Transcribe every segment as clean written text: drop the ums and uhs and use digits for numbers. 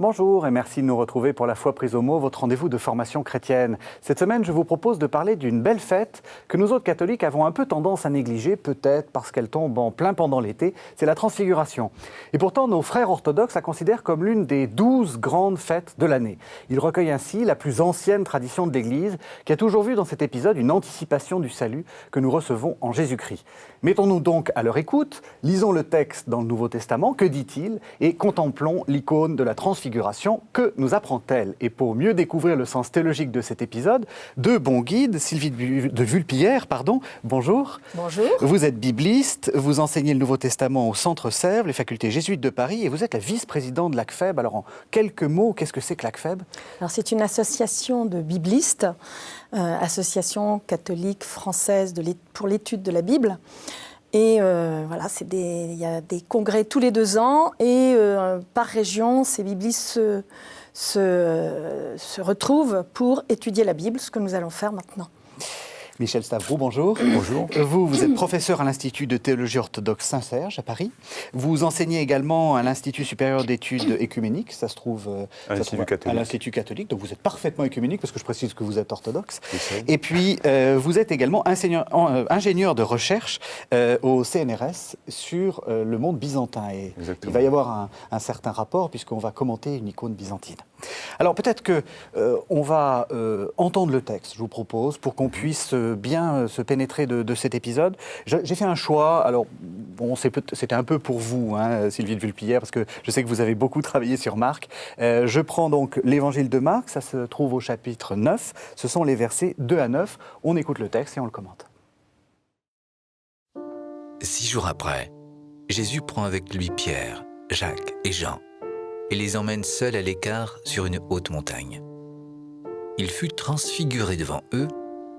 Bonjour et merci de nous retrouver pour La Foi prise au mot, votre rendez-vous de formation chrétienne. Cette semaine, je vous propose de parler d'une belle fête que nous autres catholiques avons un peu tendance à négliger, peut-être parce qu'elle tombe en plein pendant l'été, c'est la Transfiguration. Et pourtant, nos frères orthodoxes la considèrent comme l'une des 12 grandes fêtes de l'année. Ils recueillent ainsi la plus ancienne tradition de l'Église, qui a toujours vu dans cet épisode une anticipation du salut que nous recevons en Jésus-Christ. Mettons-nous donc à leur écoute, lisons le texte dans le Nouveau Testament, que dit-il, et contemplons l'icône de la Transfiguration. Que nous apprend-elle? Et pour mieux découvrir le sens théologique de cet épisode, deux bons guides, Sylvie de Vulpillère, bonjour. Bonjour. Vous êtes bibliste, vous enseignez le Nouveau Testament au Centre Sèvres, les facultés jésuites de Paris, et vous êtes la vice-présidente de l'ACFEB. Alors en quelques mots, qu'est-ce que c'est que l'ACFEB? Alors c'est une association de biblistes, association catholique française pour l'étude de la Bible. Et voilà, il y a des congrès tous les 2 ans et par région, ces biblistes se retrouvent pour étudier la Bible, ce que nous allons faire maintenant. Michel Stavroux, bonjour. Bonjour. Vous êtes professeur à l'Institut de théologie orthodoxe Saint-Serge à Paris. Vous enseignez également à l'Institut supérieur d'études écuméniques, ça se trouve à l'Institut catholique. Donc vous êtes parfaitement écuménique parce que je précise que vous êtes orthodoxe. Et puis vous êtes également ingénieur de recherche au CNRS sur le monde byzantin. Et il va y avoir un certain rapport puisqu'on va commenter une icône byzantine. Alors peut-être qu'on va entendre le texte, je vous propose, pour qu'on puisse bien se pénétrer de cet épisode. J'ai fait un choix, alors bon, c'était un peu pour vous, Sylvie de Vulpillère, parce que je sais que vous avez beaucoup travaillé sur Marc. Je prends donc l'évangile de Marc, ça se trouve au chapitre 9, ce sont les versets 2 à 9. On écoute le texte et on le commente. 6 jours après, Jésus prend avec lui Pierre, Jacques et Jean, et les emmène seuls à l'écart sur une haute montagne. Il fut transfiguré devant eux,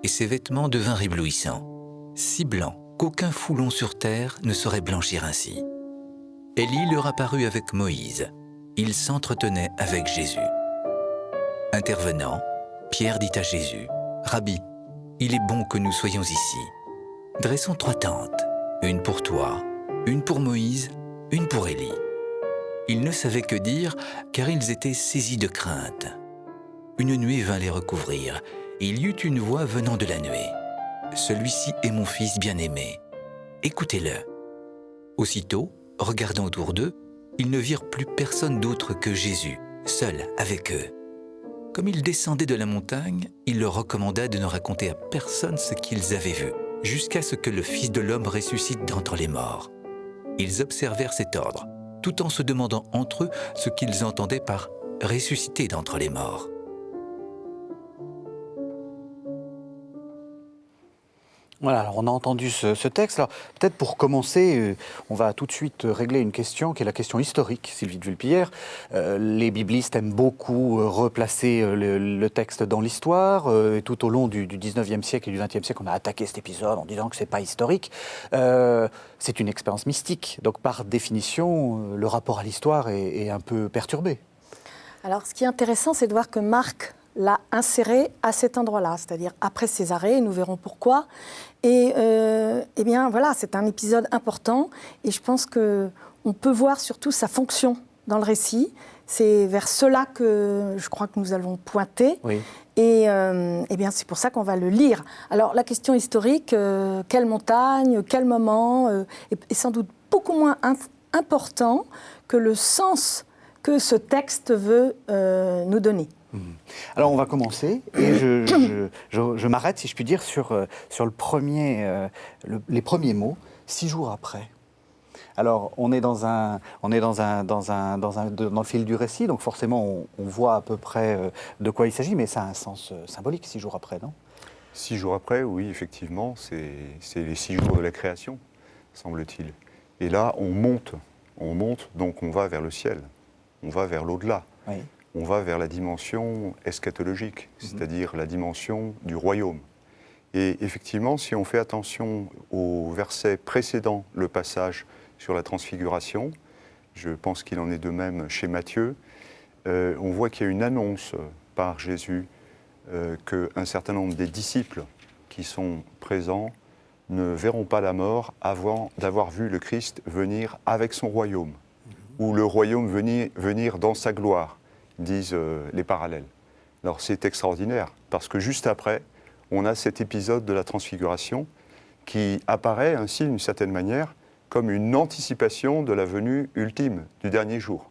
et ses vêtements devinrent éblouissants, si blancs qu'aucun foulon sur terre ne saurait blanchir ainsi. Élie leur apparut avec Moïse. Il s'entretenait avec Jésus. Intervenant, Pierre dit à Jésus, « Rabbi, il est bon que nous soyons ici. Dressons 3 tentes, une pour toi, une pour Moïse, une pour Élie. » Ils ne savaient que dire, car ils étaient saisis de crainte. Une nuée vint les recouvrir, et il y eut une voix venant de la nuée. « Celui-ci est mon fils bien-aimé. Écoutez-le. » Aussitôt, regardant autour d'eux, ils ne virent plus personne d'autre que Jésus, seul avec eux. Comme ils descendaient de la montagne, il leur recommanda de ne raconter à personne ce qu'ils avaient vu, jusqu'à ce que le Fils de l'homme ressuscite d'entre les morts. Ils observèrent cet ordre, tout en se demandant entre eux ce qu'ils entendaient par « ressusciter d'entre les morts ». Voilà, alors on a entendu ce texte. Alors peut-être pour commencer, on va tout de suite régler une question qui est la question historique, Sylvie de Vulpillère. Les biblistes aiment beaucoup replacer le texte dans l'histoire. Et tout au long du 19e siècle et du 20e siècle, on a attaqué cet épisode en disant que c'est pas historique. C'est une expérience mystique. Donc par définition, le rapport à l'histoire est un peu perturbé. Alors ce qui est intéressant, c'est de voir que Marc l'a inséré à cet endroit-là, c'est-à-dire après Césarée, nous verrons pourquoi. Et eh bien voilà, c'est un épisode important et je pense qu'on peut voir surtout sa fonction dans le récit. C'est vers cela que je crois que nous allons pointer. Oui. Et eh bien c'est pour ça qu'on va le lire. Alors la question historique, quelle montagne, quel moment, est sans doute beaucoup moins important que le sens que ce texte veut nous donner. Alors on va commencer et je m'arrête, si je puis dire, sur les premiers mots, 6 jours après. Alors on est dans le fil du récit, donc forcément on voit à peu près de quoi il s'agit, mais ça a un sens symbolique, 6 jours après, non? 6 jours après, oui, effectivement, c'est les 6 jours de la création, semble-t-il. Et là, on monte, donc on va vers le ciel, on va vers l'au-delà. Oui. On va vers la dimension eschatologique, c'est-à-dire la dimension du royaume. Et effectivement, si on fait attention au verset précédent, le passage sur la transfiguration, je pense qu'il en est de même chez Matthieu, on voit qu'il y a une annonce par Jésus qu'un certain nombre des disciples qui sont présents ne verront pas la mort avant d'avoir vu le Christ venir avec son royaume, ou le royaume venir dans sa gloire. disent les parallèles. Alors c'est extraordinaire, parce que juste après, on a cet épisode de la transfiguration qui apparaît ainsi, d'une certaine manière, comme une anticipation de la venue ultime du dernier jour.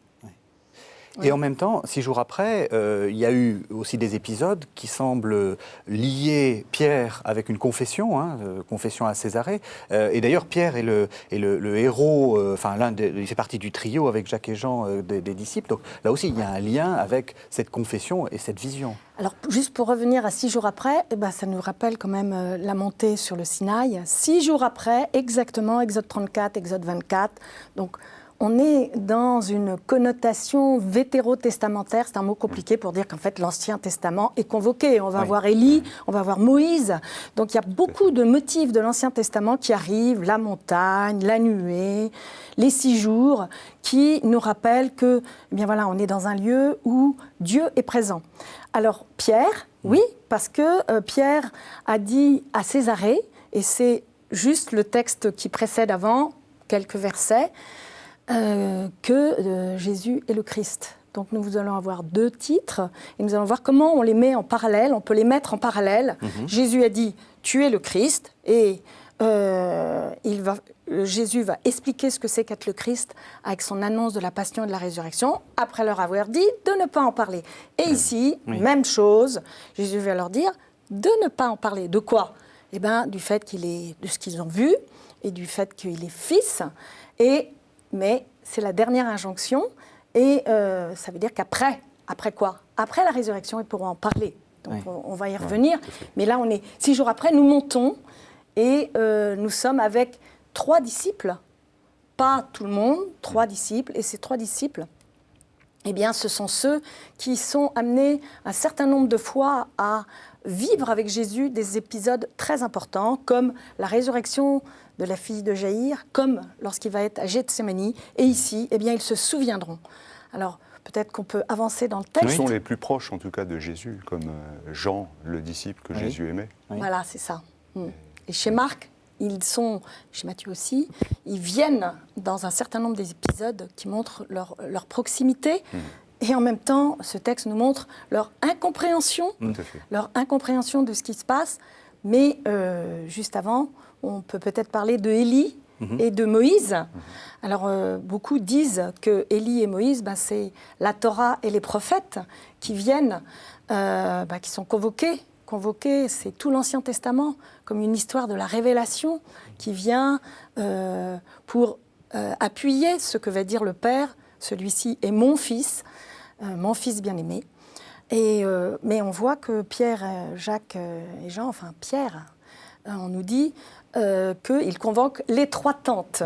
Et en même temps, 6 jours après, il y a eu aussi des épisodes qui semblent lier Pierre avec une confession, confession à Césarée. Et d'ailleurs, Pierre est le héros, il fait partie du trio avec Jacques et Jean des disciples. Donc là aussi, il y a un lien avec cette confession et cette vision. Alors, juste pour revenir à 6 jours après, ça nous rappelle quand même la montée sur le Sinaï. 6 jours après, exactement, Exode 34, Exode 24. Donc, on est dans une connotation vétérotestamentaire, c'est un mot compliqué pour dire qu'en fait l'Ancien Testament est convoqué. On va voir Élie, on va voir Moïse. Donc il y a beaucoup de motifs de l'Ancien Testament qui arrivent, la montagne, la nuée, les 6 jours, qui nous rappellent que, on est dans un lieu où Dieu est présent. Alors Pierre, oui, parce que Pierre a dit à Césarée, et c'est juste le texte qui précède avant, quelques versets, que Jésus est le Christ. Donc nous allons avoir 2 titres et nous allons voir comment on les met en parallèle, on peut les mettre en parallèle. Jésus a dit « tu es le Christ » et Jésus va expliquer ce que c'est qu'être le Christ avec son annonce de la passion et de la résurrection, après leur avoir dit de ne pas en parler. Et ici, même chose, Jésus va leur dire de ne pas en parler. De quoi ? Du fait de ce qu'ils ont vu et du fait qu'il est fils. Mais c'est la dernière injonction et ça veut dire qu'après quoi ? Après la résurrection, ils pourront en parler. Donc on va y revenir. Mais là, 6 jours après, nous montons et nous sommes avec 3 disciples. Pas tout le monde, 3 disciples. Et ces 3 disciples, ce sont ceux qui sont amenés un certain nombre de fois à vivre avec Jésus des épisodes très importants, comme la résurrection de la fille de Jaïr, comme lorsqu'il va être à Gethsémani. Et ici, ils se souviendront. Alors, peut-être qu'on peut avancer dans le texte. Ils sont les plus proches, en tout cas, de Jésus, comme Jean, le disciple que Jésus aimait. Voilà, c'est ça. Et chez Marc, chez Matthieu aussi, ils viennent dans un certain nombre des épisodes qui montrent leur proximité. Et en même temps, ce texte nous montre leur incompréhension de ce qui se passe. Mais juste avant, on peut peut-être parler de Élie et de Moïse. Alors, beaucoup disent que Élie et Moïse, c'est la Torah et les prophètes qui viennent, qui sont convoqués. Convoqués, c'est tout l'Ancien Testament, comme une histoire de la révélation qui vient pour appuyer ce que va dire le Père. Celui-ci est mon fils bien-aimé. Mais on voit que Pierre, Jacques et Jean, Pierre, on nous dit qu'il convoque les 3 tentes.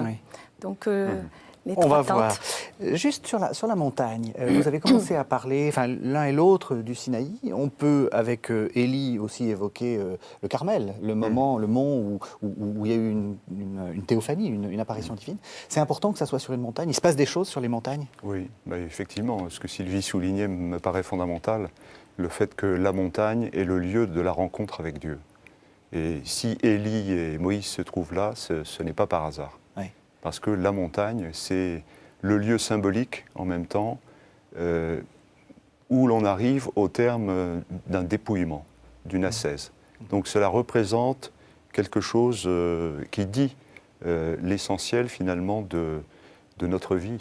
Donc, les 3 on va tentes. voir. Juste sur la montagne, vous avez commencé à parler, l'un et l'autre du Sinaï. On peut, avec Élie, aussi évoquer le Carmel, le moment, le mont où il y a eu une théophanie, une apparition divine. C'est important que ça soit sur une montagne. Il se passe des choses sur les montagnes ? Oui, effectivement. Ce que Sylvie soulignait me paraît fondamental, le fait que la montagne est le lieu de la rencontre avec Dieu. Et si Élie et Moïse se trouvent là, ce n'est pas par hasard. Parce que la montagne, c'est le lieu symbolique, en même temps, où l'on arrive au terme d'un dépouillement, d'une ascèse. Donc cela représente quelque chose qui dit l'essentiel, finalement, de notre vie,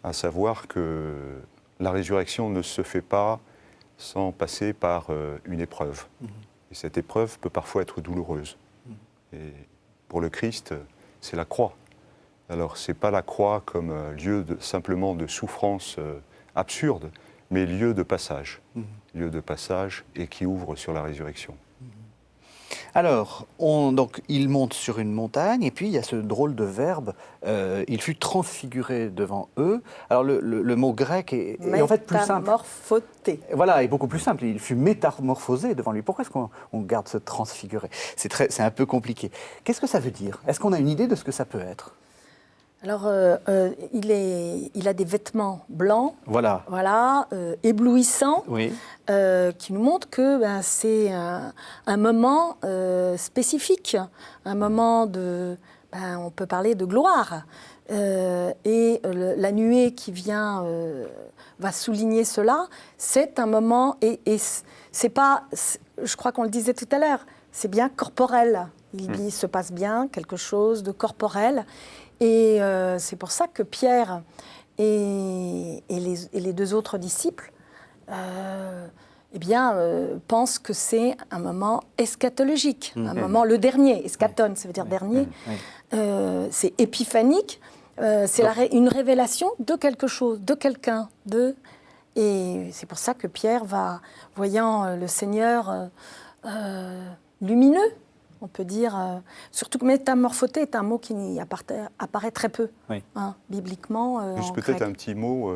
à savoir que la résurrection ne se fait pas sans passer par une épreuve. Et cette épreuve peut parfois être douloureuse. Et pour le Christ, c'est la croix. Alors, ce n'est pas la croix comme lieu simplement de souffrance absurde, mais lieu de passage. Lieu de passage et qui ouvre sur la résurrection. Alors, donc, il monte sur une montagne, et puis il y a ce drôle de verbe, il fut transfiguré devant eux. Alors, le mot grec est en fait plus simple. Métamorphoté. Voilà, est beaucoup plus simple. Il fut métamorphosé devant lui. Pourquoi est-ce qu'on garde ce transfiguré ? C'est un peu compliqué. Qu'est-ce que ça veut dire ? Est-ce qu'on a une idée de ce que ça peut être ? Alors, il a des vêtements blancs, éblouissants, qui nous montrent que c'est un moment spécifique, un moment de on peut parler de gloire. La nuée qui vient va souligner cela. C'est un moment, et c'est pas, je crois qu'on le disait tout à l'heure, c'est bien corporel. Il se passe bien quelque chose de corporel. Et c'est pour ça que Pierre et les deux autres disciples pensent que c'est un moment eschatologique, un moment, le dernier, eschaton, ça veut dire dernier. C'est épiphanique, c'est une révélation de quelque chose, de quelqu'un, et c'est pour ça que Pierre va, voyant le Seigneur lumineux, on peut dire, surtout que métamorphoté est un mot qui apparaît très peu, bibliquement. Juste peut-être un petit mot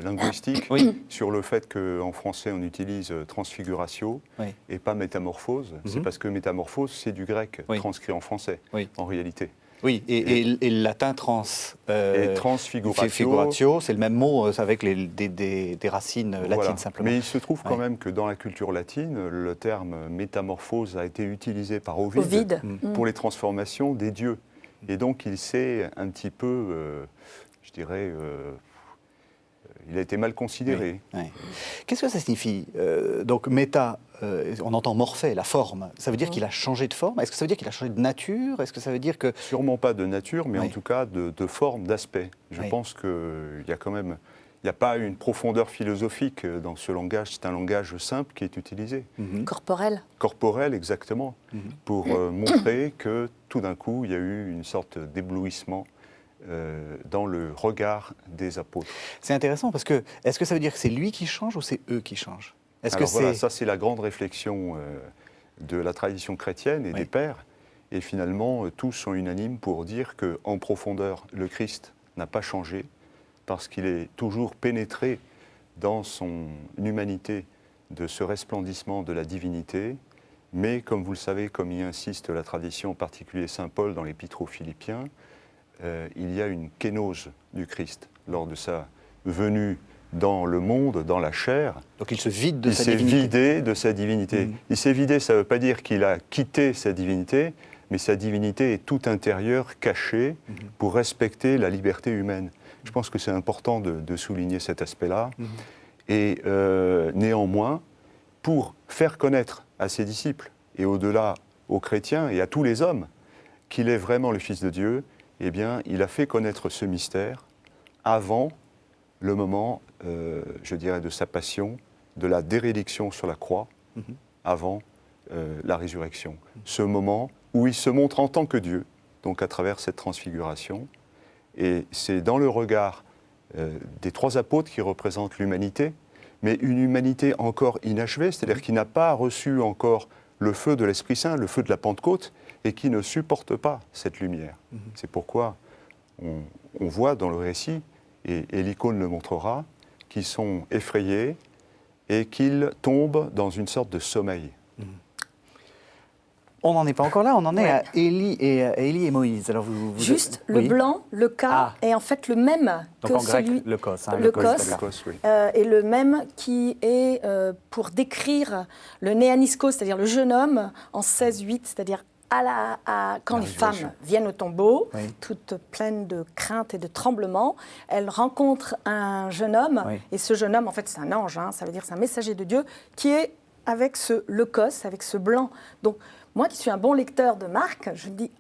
linguistique sur le fait qu'en français on utilise transfiguratio et pas métamorphose. C'est parce que métamorphose, c'est du grec transcrit en français, en réalité. Oui, et le latin transfiguratio, c'est le même mot avec des racines latines simplement. Mais il se trouve quand même que dans la culture latine, le terme métamorphose a été utilisé par Ovide pour les transformations des dieux. Et donc il s'est un petit peu, je dirais, il a été mal considéré. Qu'est-ce que ça signifie donc méta, on entend morphé, la forme. Ça veut dire qu'il a changé de forme? Est-ce que ça veut dire qu'il a changé de nature? Est-ce que ça veut dire que... Sûrement pas de nature, mais en tout cas de forme, d'aspect. Je pense qu'il y a quand même... Il n'y a pas une profondeur philosophique dans ce langage. C'est un langage simple qui est utilisé. Corporel. Corporel, exactement. Pour montrer que tout d'un coup, il y a eu une sorte d'éblouissement dans le regard des apôtres. C'est intéressant parce que, est-ce que ça veut dire que c'est lui qui change ou c'est eux qui changent? Ça c'est la grande réflexion de la tradition chrétienne et des pères. Et finalement, tous sont unanimes pour dire qu'en profondeur, le Christ n'a pas changé parce qu'il est toujours pénétré dans son humanité de ce resplendissement de la divinité. Mais comme vous le savez, comme y insiste la tradition, en particulier Saint Paul dans l'Épître aux Philippiens, il y a une kénose du Christ lors de sa venue dans le monde, dans la chair. Donc il se vide de sa divinité. Il s'est vidé de sa divinité. Il s'est vidé, ça ne veut pas dire qu'il a quitté sa divinité, mais sa divinité est tout intérieure, cachée, pour respecter la liberté humaine. Je pense que c'est important de souligner cet aspect-là. Et néanmoins, pour faire connaître à ses disciples, et au-delà aux chrétiens et à tous les hommes, qu'il est vraiment le Fils de Dieu, eh bien, il a fait connaître ce mystère avant le moment, je dirais, de sa passion, de la dérédiction sur la croix, avant la résurrection. Ce moment où il se montre en tant que Dieu, donc à travers cette transfiguration. Et c'est dans le regard des trois apôtres qui représentent l'humanité, mais une humanité encore inachevée, c'est-à-dire qui n'a pas reçu encore le feu de l'Esprit Saint, le feu de la Pentecôte, et qui ne supporte pas cette lumière. C'est pourquoi on voit dans le récit, et l'icône le montrera, qu'ils sont effrayés et qu'ils tombent dans une sorte de sommeil. On n'en est pas encore là, on en est à Élie et Moïse. Alors juste, le blanc, le cas, est en fait le même donc que en grec, celui... le kos. Le kos, est le même qui est pour décrire le néaniskos, c'est-à-dire le jeune homme, en 16-8, c'est-à-dire quand les femmes viennent au tombeau, toutes pleines de crainte et de tremblement, elles rencontrent un jeune homme, et ce jeune homme, en fait, c'est un ange, ça veut dire c'est un messager de Dieu, qui est avec ce leukos, avec ce blanc. Donc, moi qui suis un bon lecteur de Marc, je me dis,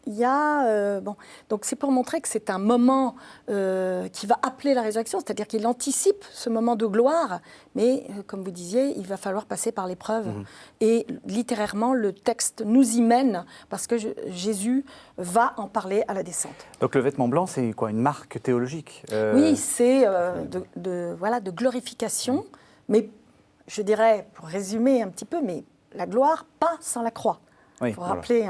il y a... Donc c'est pour montrer que c'est un moment qui va appeler la résurrection, c'est-à-dire qu'il anticipe ce moment de gloire, mais comme vous disiez, il va falloir passer par l'épreuve. Et littérairement, le texte nous y mène, parce que Jésus va en parler à la descente. Donc le vêtement blanc, c'est quoi, une marque théologique? Oui, c'est de glorification, mais je dirais, pour résumer un petit peu, mais la gloire, pas sans la croix. Il faut rappeler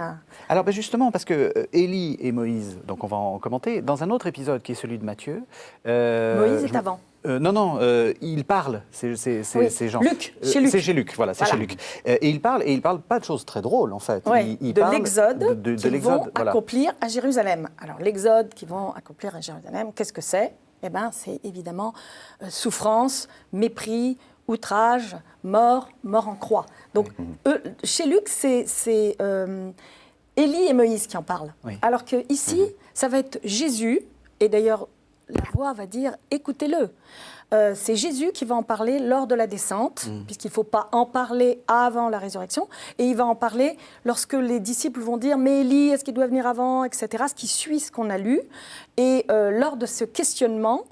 Alors justement, parce que Élie et Moïse, donc on va en commenter, dans un autre épisode qui est celui de Matthieu... Moïse est avant. Il parle, c'est Jean. Luc, chez Luc. C'est chez Luc, voilà, c'est chez Luc. Et il parle pas de choses très drôles, en fait. Il de parle l'Exode qu'ils vont accomplir à Jérusalem. Alors l'Exode qu'ils vont accomplir à Jérusalem, qu'est-ce que c'est? Eh bien, c'est évidemment souffrance, mépris, outrage, mort en croix. Donc, chez Luc, c'est Élie et Moïse qui en parlent. Oui. Alors que ici, ça va être Jésus, et d'ailleurs, la voix va dire « écoutez-le ». C'est Jésus qui va en parler lors de la descente, puisqu'il ne faut pas en parler avant la résurrection, et il va en parler lorsque les disciples vont dire « mais Élie, est-ce qu'il doit venir avant ?» etc., ce qui suit ce qu'on a lu. Et lors de ce questionnement,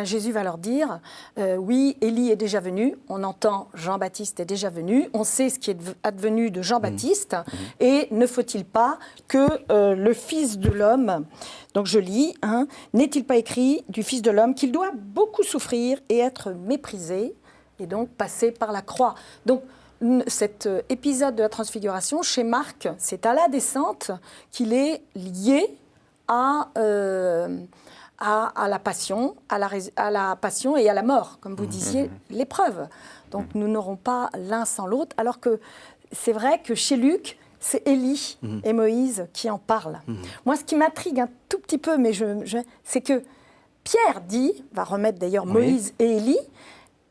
Jésus va leur dire oui, Élie est déjà venu, on entend Jean-Baptiste est déjà venu, on sait ce qui est advenu de Jean-Baptiste, et ne faut-il pas que le Fils de l'homme, donc je lis, n'est-il pas écrit du Fils de l'homme qu'il doit beaucoup souffrir et être méprisé, et donc passer par la croix. Donc cet épisode de la transfiguration, chez Marc, c'est à la descente qu'il est lié à la passion, à la passion et à la mort, comme vous disiez, l'épreuve. Donc nous n'aurons pas l'un sans l'autre, alors que c'est vrai que chez Luc, c'est Élie et Moïse qui en parlent. Moi, ce qui m'intrigue un tout petit peu, mais c'est que Pierre va remettre d'ailleurs Moïse et Élie,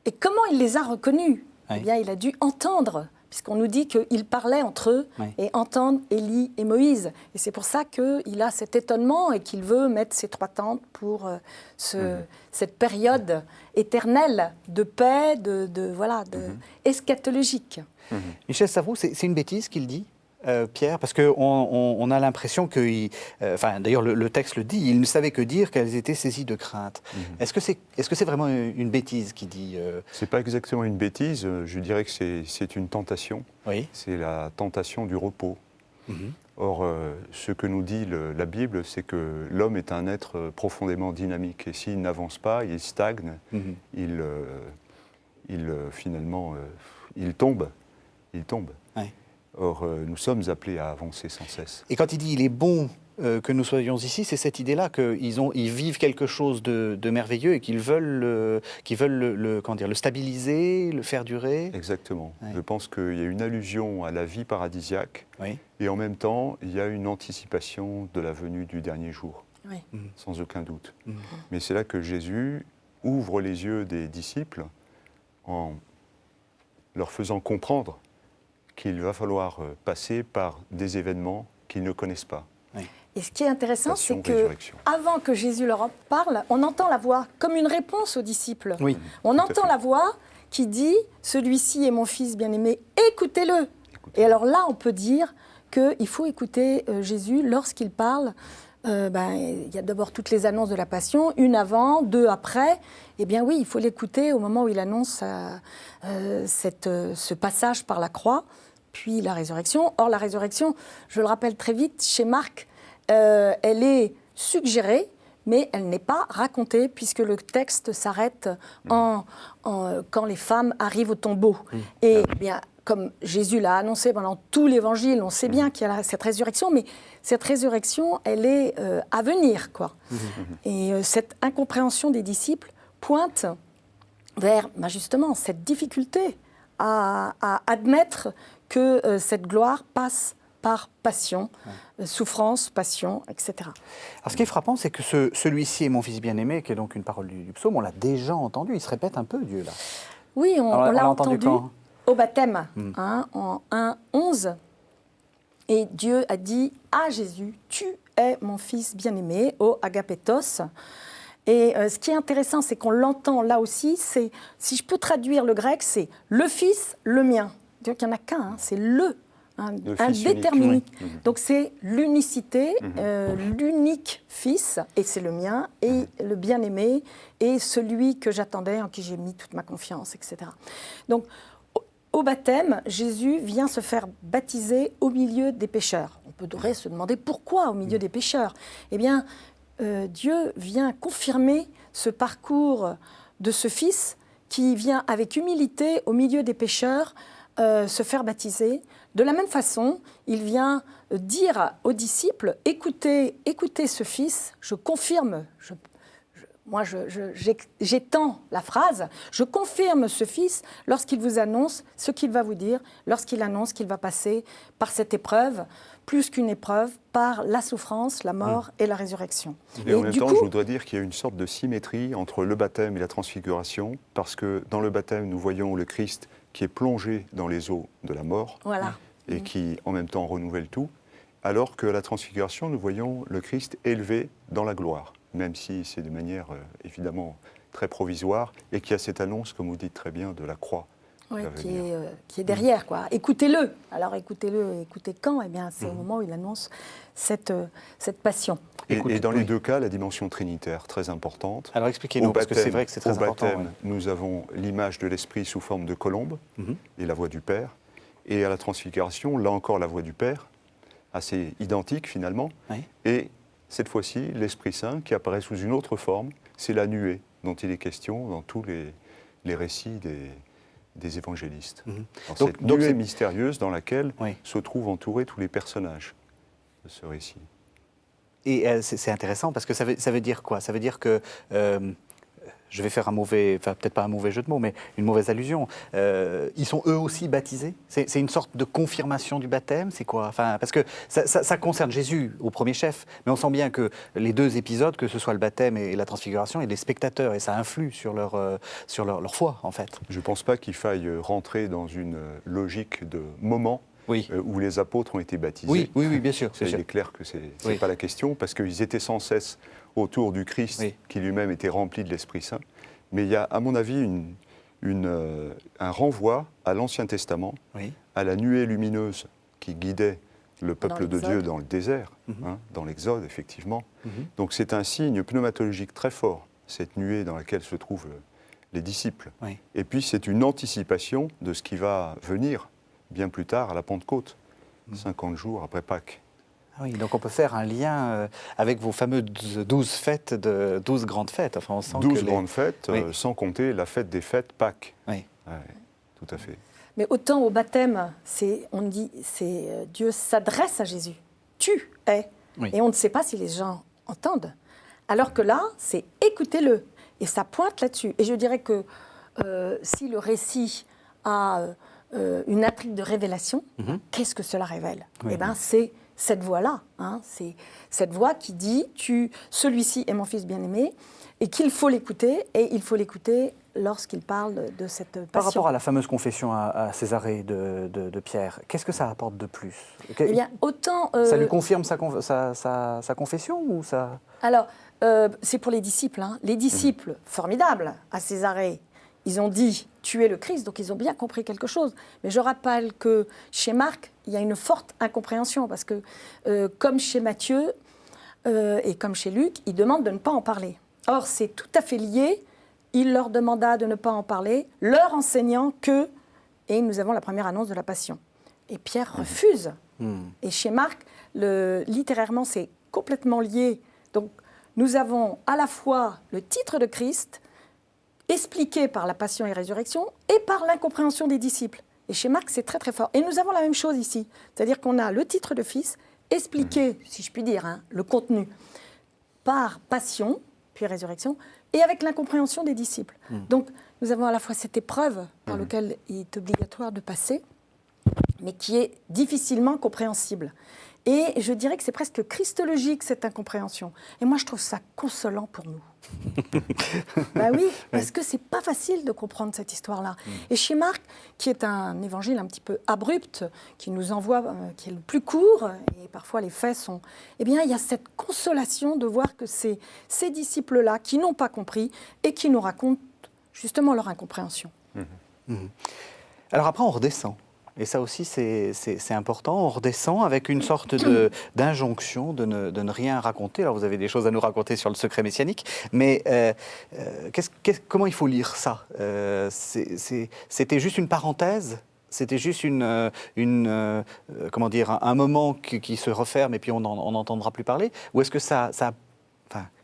et comment il les a reconnus ? Eh bien, il a dû entendre, puisqu'on nous dit qu'ils parlaient entre eux et entendent Élie et Moïse. Et c'est pour ça qu'il a cet étonnement et qu'il veut mettre ses 3 tentes pour cette période éternelle de paix, eschatologique. Michel Savroux, c'est une bêtise qu'il dit Pierre, parce qu'on a l'impression que, d'ailleurs le texte le dit, il ne savait que dire qu'elles étaient saisies de crainte. Est-ce que c'est vraiment une bêtise qu'il dit C'est pas exactement une bêtise, je dirais que c'est une tentation. Oui. C'est la tentation du repos. Or, ce que nous dit la Bible, c'est que l'homme est un être profondément dynamique, et s'il n'avance pas, il stagne, finalement, il tombe. Oui. Or, nous sommes appelés à avancer sans cesse. Et quand il dit « il est bon que nous soyons ici », c'est cette idée-là qu'ils vivent quelque chose de merveilleux et qu'ils veulent le stabiliser, le faire durer. Exactement. Oui. Je pense qu'il y a une allusion à la vie paradisiaque, et en même temps, il y a une anticipation de la venue du dernier jour, sans aucun doute. Mais c'est là que Jésus ouvre les yeux des disciples en leur faisant comprendre qu'il va falloir passer par des événements qu'ils ne connaissent pas. Oui. Et ce qui est intéressant, c'est qu'avant que Jésus leur en parle, on entend la voix comme une réponse aux disciples. Oui. On entend la voix qui dit « Celui-ci est mon fils bien-aimé, écoutez-le ». Et alors là, on peut dire qu'il faut écouter Jésus lorsqu'il parle. Il y a d'abord toutes les annonces de la Passion, 1 avant, 2 après. Eh bien oui, il faut l'écouter au moment où il annonce ce passage par la croix, puis la résurrection. Or, la résurrection, je le rappelle très vite, chez Marc, elle est suggérée, mais elle n'est pas racontée, puisque le texte s'arrête quand les femmes arrivent au tombeau. Et bien, comme Jésus l'a annoncé pendant tout l'Évangile, on sait bien qu'il y a cette résurrection, mais cette résurrection, elle est à venir, quoi. Et cette incompréhension des disciples pointe vers, justement, cette difficulté à admettre que cette gloire passe par passion, souffrance, passion, etc. Alors, ce qui est frappant, c'est que celui-ci est mon fils bien-aimé, qui est donc une parole du psaume, on l'a déjà entendu, il se répète un peu, Dieu, là. Oui, on l'a entendu au baptême, en 1:11. Et Dieu a dit à Jésus, « Tu es mon fils bien-aimé, ô agapetos ». Et ce qui est intéressant, c'est qu'on l'entend là aussi, si je peux traduire le grec, c'est « le fils, le mien ». Il n'y en a qu'un, c'est le indéterminé. Donc c'est l'unicité, l'unique fils, et c'est le mien, et le bien-aimé, et celui que j'attendais, en qui j'ai mis toute ma confiance, etc. Donc, au baptême, Jésus vient se faire baptiser au milieu des pécheurs. On pourrait se demander pourquoi au milieu des pécheurs. Eh bien, Dieu vient confirmer ce parcours de ce Fils qui vient avec humilité au milieu des pécheurs se faire baptiser. De la même façon, il vient dire aux disciples, écoutez ce Fils, je confirme, j'étends la phrase, je confirme ce Fils lorsqu'il vous annonce ce qu'il va vous dire, lorsqu'il annonce qu'il va passer par cette épreuve, plus qu'une épreuve, par la souffrance, la mort et la résurrection. Et en même temps, je voudrais dire qu'il y a une sorte de symétrie entre le baptême et la transfiguration, parce que dans le baptême, nous voyons le Christ qui est plongé dans les eaux de la mort, et qui en même temps renouvelle tout. Alors qu'à la transfiguration, nous voyons le Christ élevé dans la gloire, même si c'est de manière évidemment très provisoire, et qu'il y a cette annonce, comme vous dites très bien, de la croix. Oui, qui est derrière, quoi. Écoutez-le. Alors écoutez-le, écoutez quand? Eh bien, c'est au moment où il annonce cette passion. Et dans les deux cas, la dimension trinitaire, très importante. Alors expliquez-nous, parce que c'est vrai que c'est très important. Au baptême, nous avons l'image de l'Esprit sous forme de colombe, et la voix du Père. Et à la transfiguration, là encore, la voix du Père, assez identique finalement. Oui. Et cette fois-ci, l'Esprit Saint qui apparaît sous une autre forme, c'est la nuée dont il est question dans tous les récits des évangélistes. Dans cette nuée mystérieuse dans laquelle se trouvent entourés tous les personnages de ce récit. Et c'est intéressant parce que ça veut dire quoi? Ça veut dire que, je vais faire peut-être pas un mauvais jeu de mots, mais une mauvaise allusion. Ils sont eux aussi baptisés? C'est une sorte de confirmation du baptême? C'est quoi? Parce que ça concerne Jésus au premier chef, mais on sent bien que les deux épisodes, que ce soit le baptême et la transfiguration, et les spectateurs, et ça influe sur leur foi, en fait. Je ne pense pas qu'il faille rentrer dans une logique de moment. Où les apôtres ont été baptisés. Oui, bien sûr. Il est clair que ce n'est pas la question, parce qu'ils étaient sans cesse autour du Christ, qui lui-même était rempli de l'Esprit Saint. Mais il y a, à mon avis, un renvoi à l'Ancien Testament, à la nuée lumineuse qui guidait le peuple de Dieu dans le désert, dans l'Exode, effectivement. Donc c'est un signe pneumatologique très fort, cette nuée dans laquelle se trouvent les disciples. Et puis c'est une anticipation de ce qui va venir bien plus tard, à la Pentecôte, 50 jours après Pâques. Ah oui, donc on peut faire un lien avec vos fameuses 12 grandes fêtes. Enfin, on sent 12 grandes fêtes, sans compter la fête des fêtes, Pâques. Oui. Tout à fait. Mais autant au baptême, Dieu s'adresse à Jésus. Tu es. Et on ne sait pas si les gens entendent. Alors que là, c'est écoutez-le. Et ça pointe là-dessus. Et je dirais que si le récit a une intrigue de révélation, qu'est-ce que cela révèle? Eh bien, c'est cette voix-là. C'est cette voix qui dit celui-ci est mon fils bien-aimé, et qu'il faut l'écouter, et il faut l'écouter lorsqu'il parle de cette passion. Par rapport à la fameuse confession à Césarée de Pierre, qu'est-ce que ça apporte de plus? Eh bien, autant... ça lui confirme sa confession ou ça... Alors, c'est pour les disciples. Les disciples, formidables, à Césarée, ils ont dit « tu es le Christ », donc ils ont bien compris quelque chose. Mais je rappelle que chez Marc, il y a une forte incompréhension, parce que comme chez Matthieu et comme chez Luc, ils demandent de ne pas en parler. Or, c'est tout à fait lié. Il leur demanda de ne pas en parler, leur enseignant que... Et nous avons la première annonce de la Passion. Et Pierre refuse. Et chez Marc, littérairement, c'est complètement lié. Donc, nous avons à la fois le titre de Christ, expliqué par la passion et résurrection, et par l'incompréhension des disciples. Et chez Marc, c'est très très fort. Et nous avons la même chose ici. C'est-à-dire qu'on a le titre de fils, expliqué, si je puis dire, le contenu, par passion, puis résurrection, et avec l'incompréhension des disciples. Donc, nous avons à la fois cette épreuve par laquelle il est obligatoire de passer, mais qui est difficilement compréhensible. Et je dirais que c'est presque christologique, cette incompréhension. Et moi, je trouve ça consolant pour nous. Ben oui, parce que c'est pas facile de comprendre cette histoire-là. Et chez Marc, qui est un évangile un petit peu abrupt, qui nous envoie, qui est le plus court, et parfois les faits sont... Eh bien, il y a cette consolation de voir que c'est ces disciples-là qui n'ont pas compris et qui nous racontent justement leur incompréhension. Alors après, on redescend. Et ça aussi, c'est important. On redescend avec une sorte d'injonction de ne rien raconter. Alors, vous avez des choses à nous raconter sur le secret messianique, mais comment il faut lire ça? C'était juste une parenthèse? C'était juste comment dire, un moment qui se referme et puis on n'entendra plus parler? Ou est-ce que ça a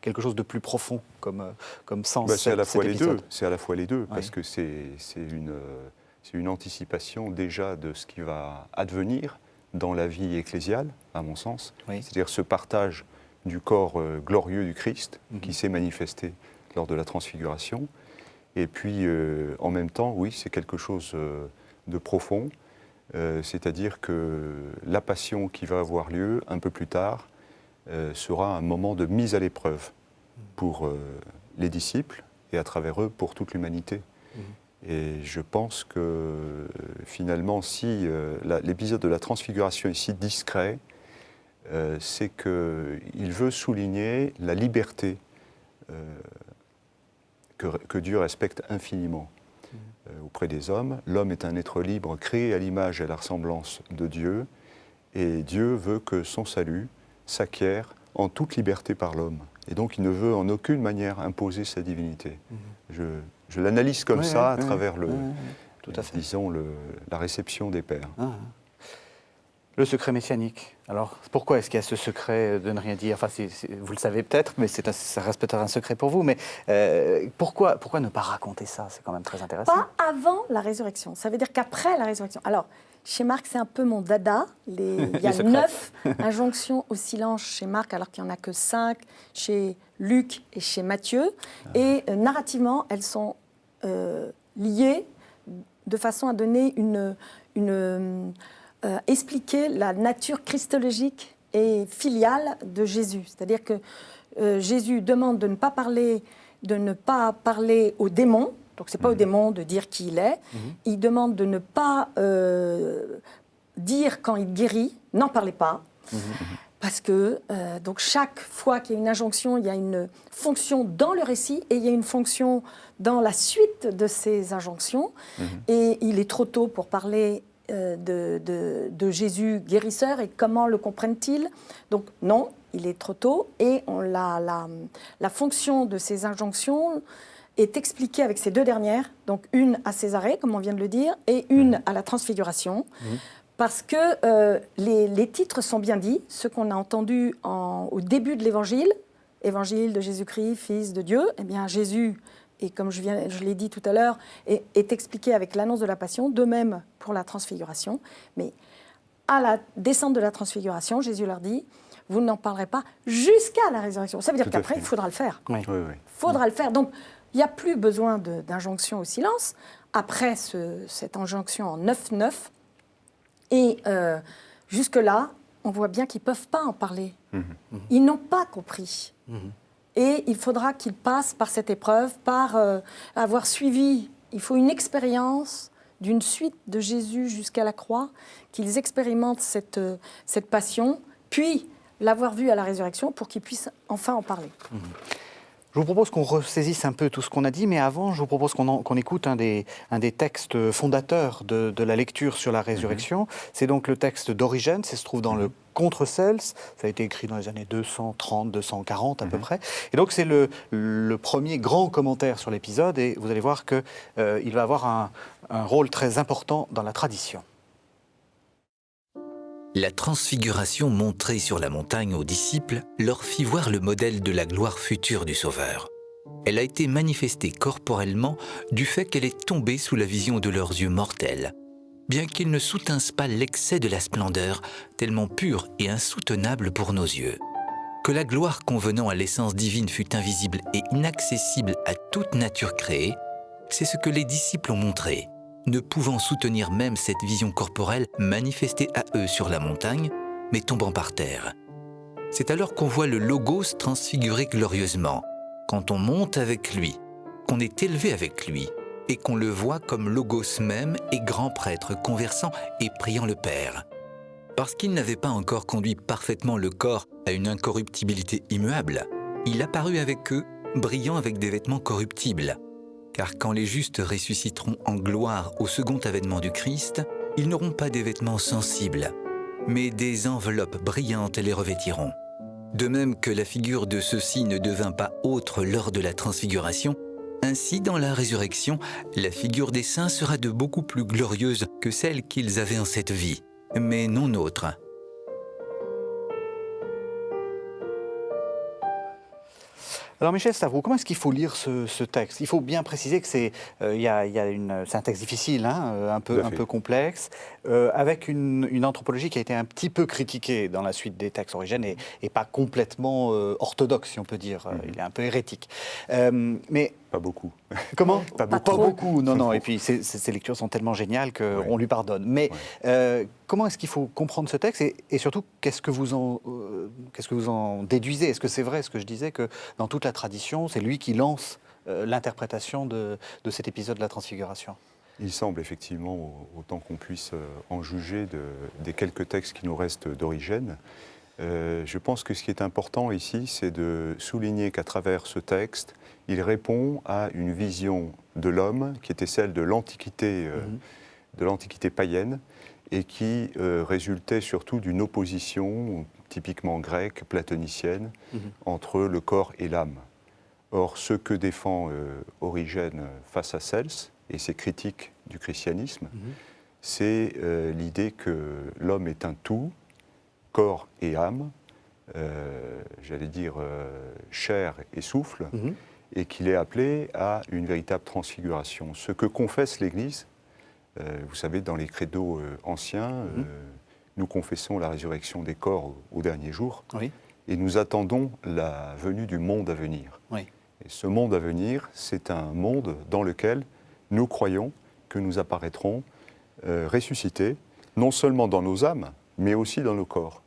quelque chose de plus profond comme sens? C'est à la fois les deux. C'est à la fois les deux, parce que c'est une anticipation déjà de ce qui va advenir dans la vie ecclésiale, à mon sens. C'est-à-dire ce partage du corps glorieux du Christ qui s'est manifesté lors de la transfiguration. Et puis, en même temps, oui, c'est quelque chose de profond. C'est-à-dire que la passion qui va avoir lieu un peu plus tard sera un moment de mise à l'épreuve pour les disciples et à travers eux pour toute l'humanité. Et je pense que finalement, si l'épisode de la transfiguration est si discret, c'est qu'il veut souligner la liberté que Dieu respecte infiniment auprès des hommes. L'homme est un être libre, créé à l'image et à la ressemblance de Dieu, et Dieu veut que son salut s'acquiert en toute liberté par l'homme. Et donc il ne veut en aucune manière imposer sa divinité. Je l'analyse comme ça à travers disons, la réception des pères. Le secret messianique. Alors, pourquoi est-ce qu'il y a ce secret de ne rien dire? Enfin, vous le savez peut-être, mais ça reste peut-être un secret pour vous. Mais pourquoi ne pas raconter ça? C'est quand même très intéressant. Pas avant la résurrection. Ça veut dire qu'après la résurrection. Alors, chez Marc, c'est un peu mon dada. Il y a 9 injonctions au silence chez Marc, alors qu'il n'y en a que 5 chez Luc et chez Matthieu. Et narrativement, elles sont liées de façon à donner expliquer la nature christologique et filiale de Jésus. C'est-à-dire que Jésus demande de ne pas parler aux démons, donc ce n'est pas aux démons de dire qui il est. Il demande de ne pas dire quand il guérit, n'en parlez pas. Parce que donc chaque fois qu'il y a une injonction, il y a une fonction dans le récit et il y a une fonction dans la suite de ces injonctions. Et il est trop tôt pour parler de Jésus guérisseur et comment le comprennent-ils? Donc non, il est trop tôt et la fonction de ces injonctions est expliquée avec ces 2 dernières, donc une à Césarée, comme on vient de le dire, et une à la Transfiguration, parce que les titres sont bien dits, ceux qu'on a entendus au début de l'Évangile, Évangile de Jésus-Christ, Fils de Dieu, eh bien Jésus, et comme je l'ai dit tout à l'heure, est expliqué avec l'annonce de la Passion, de même pour la Transfiguration. Mais à la descente de la Transfiguration, Jésus leur dit, vous n'en parlerez pas jusqu'à la résurrection. Ça veut dire qu'après, il faudra le faire. Oui. Faudra le faire. Donc, il n'y a plus besoin d'injonction au silence. Après cette injonction en 9-9, et jusque-là, on voit bien qu'ils ne peuvent pas en parler. Ils n'ont pas compris. Et il faudra qu'ils passent par cette épreuve, par avoir suivi. Il faut une expérience d'une suite de Jésus jusqu'à la croix, qu'ils expérimentent cette passion, puis l'avoir vue à la résurrection pour qu'ils puissent enfin en parler. Je vous propose qu'on ressaisisse un peu tout ce qu'on a dit, mais avant, je vous propose qu'on écoute un des textes fondateurs de la lecture sur la résurrection. C'est donc le texte d'Origène, ça se trouve dans le Contre-Cels, ça a été écrit dans les années 230, 240 à peu près. Et donc c'est le premier grand commentaire sur l'épisode, et vous allez voir qu'il va avoir un rôle très important dans la tradition. La transfiguration montrée sur la montagne aux disciples leur fit voir le modèle de la gloire future du Sauveur. Elle a été manifestée corporellement du fait qu'elle est tombée sous la vision de leurs yeux mortels, bien qu'ils ne soutinssent pas l'excès de la splendeur, tellement pure et insoutenable pour nos yeux. Que la gloire convenant à l'essence divine fût invisible et inaccessible à toute nature créée, c'est ce que les disciples ont montré, ne pouvant soutenir même cette vision corporelle manifestée à eux sur la montagne, mais tombant par terre. C'est alors qu'on voit le Logos transfiguré glorieusement, quand on monte avec lui, qu'on est élevé avec lui, et qu'on le voit comme Logos même et grand prêtre conversant et priant le Père. Parce qu'il n'avait pas encore conduit parfaitement le corps à une incorruptibilité immuable, il apparut avec eux, brillant avec des vêtements corruptibles. Car quand les justes ressusciteront en gloire au second avènement du Christ, ils n'auront pas des vêtements sensibles, mais des enveloppes brillantes les revêtiront. De même que la figure de ceux-ci ne devint pas autre lors de la transfiguration, ainsi dans la résurrection, la figure des saints sera de beaucoup plus glorieuse que celle qu'ils avaient en cette vie, mais non autre. Alors Michel Stavro, comment est-ce qu'il faut lire ce texte? Il faut bien préciser que c'est un texte difficile, un peu complexe, avec une anthropologie qui a été un petit peu critiquée dans la suite des textes Origène et pas complètement orthodoxe, si on peut dire. Il est un peu hérétique. Mais pas beaucoup. Comment? Pas beaucoup. Non. Et puis ces lectures sont tellement géniales qu'on lui pardonne. Mais comment est-ce qu'il faut comprendre ce texte et surtout, qu'est-ce que vous en déduisez? Est-ce que c'est vrai ce que je disais, que dans toute la tradition, c'est lui qui lance l'interprétation de cet épisode de la Transfiguration? Il semble effectivement, autant qu'on puisse en juger des quelques textes qui nous restent d'Origène, Je pense que ce qui est important ici, c'est de souligner qu'à travers ce texte, il répond à une vision de l'homme qui était celle de l'Antiquité païenne et qui résultait surtout d'une opposition typiquement grecque, platonicienne, entre le corps et l'âme. Or, ce que défend Origène face à Cels et ses critiques du christianisme, c'est l'idée que l'homme est un tout, corps et âme, j'allais dire chair et souffle, et qu'il est appelé à une véritable transfiguration. Ce que confesse l'Église, vous savez, dans les credos anciens, nous confessons la résurrection des corps au dernier jour, et nous attendons la venue du monde à venir. Et ce monde à venir, c'est un monde dans lequel nous croyons que nous apparaîtrons ressuscités, non seulement dans nos âmes, mais aussi dans nos corps.